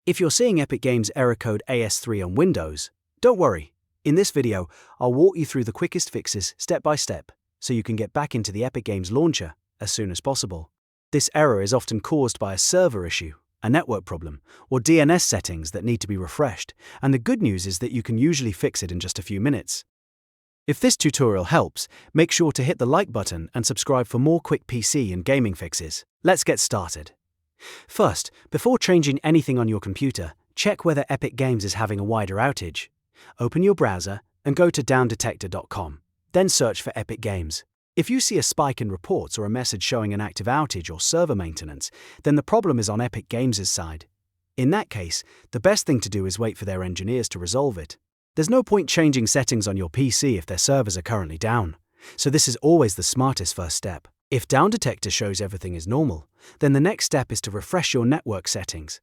If you're seeing Epic Games error code AS3 on Windows, don't worry. In this video, I'll walk you through the quickest fixes step by step, so you can get back into the Epic Games launcher as soon as possible. This error is often caused by a server issue, a network problem, or DNS settings that need to be refreshed, and the good news is that you can usually fix it in just a few minutes. If this tutorial helps, make sure to hit the like button and subscribe for more quick PC and gaming fixes. Let's get started. First, before changing anything on your computer, check whether Epic Games is having a wider outage. Open your browser and go to Downdetector.com. Then search for Epic Games. If you see a spike in reports or a message showing an active outage or server maintenance, then the problem is on Epic Games' side. In that case, the best thing to do is wait for their engineers to resolve it. There's no point changing settings on your PC if their servers are currently down, so this is always the smartest first step. If Downdetector shows everything is normal, then the next step is to refresh your network settings.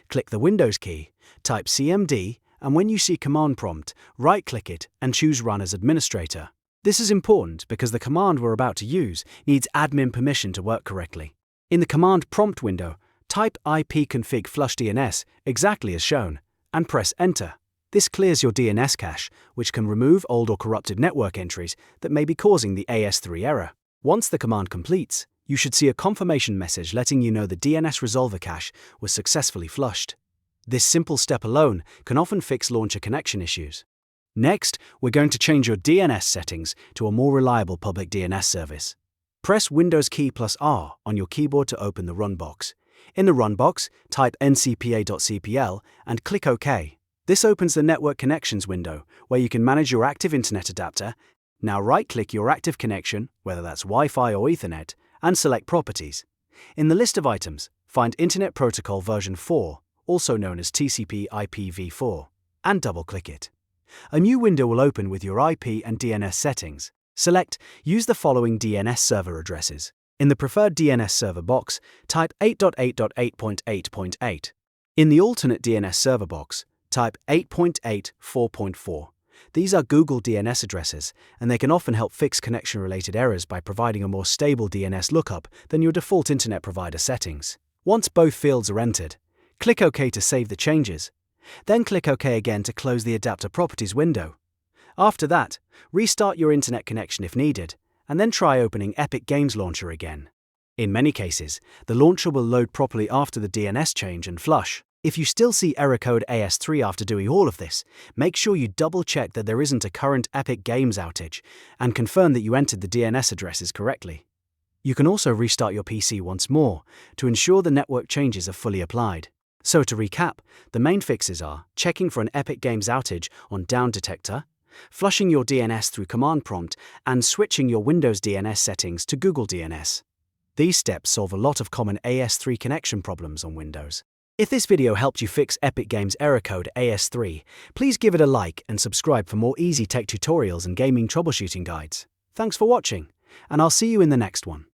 Click the Windows key, type CMD, and when you see command prompt, right-click it and choose Run as Administrator. This is important because the command we're about to use needs admin permission to work correctly. In the command prompt window, type ipconfig flush DNS exactly as shown, and press Enter. This clears your DNS cache, which can remove old or corrupted network entries that may be causing the AS3 error. Once the command completes, you should see a confirmation message letting you know the DNS resolver cache was successfully flushed. This simple step alone can often fix launcher connection issues. Next, we're going to change your DNS settings to a more reliable public DNS service. Press Windows key plus R on your keyboard to open the Run box. In the Run box, type ncpa.cpl and click OK. This opens the Network Connections window, where you can manage your active internet adapter. Now right-click your active connection, whether that's Wi-Fi or Ethernet, and select Properties. In the list of items, find Internet Protocol version 4, also known as TCP/IPv4, and double-click it. A new window will open with your IP and DNS settings. Select Use the following DNS server addresses. In the preferred DNS server box, type 8.8.8.8.8. In the alternate DNS server box, type 8.8.4.4. These are Google DNS addresses, and they can often help fix connection-related errors by providing a more stable DNS lookup than your default internet provider settings. Once both fields are entered, click OK to save the changes. Then click OK again to close the Adapter Properties window. After that, restart your internet connection if needed, and then try opening Epic Games Launcher again. In many cases, the launcher will load properly after the DNS change and flush. If you still see error code AS3 after doing all of this, make sure you double-check that there isn't a current Epic Games outage and confirm that you entered the DNS addresses correctly. You can also restart your PC once more to ensure the network changes are fully applied. So to recap, the main fixes are checking for an Epic Games outage on Downdetector, flushing your DNS through command prompt, and switching your Windows DNS settings to Google DNS. These steps solve a lot of common AS3 connection problems on Windows. If this video helped you fix Epic Games error code AS3, please give it a like and subscribe for more easy tech tutorials and gaming troubleshooting guides. Thanks for watching, and I'll see you in the next one.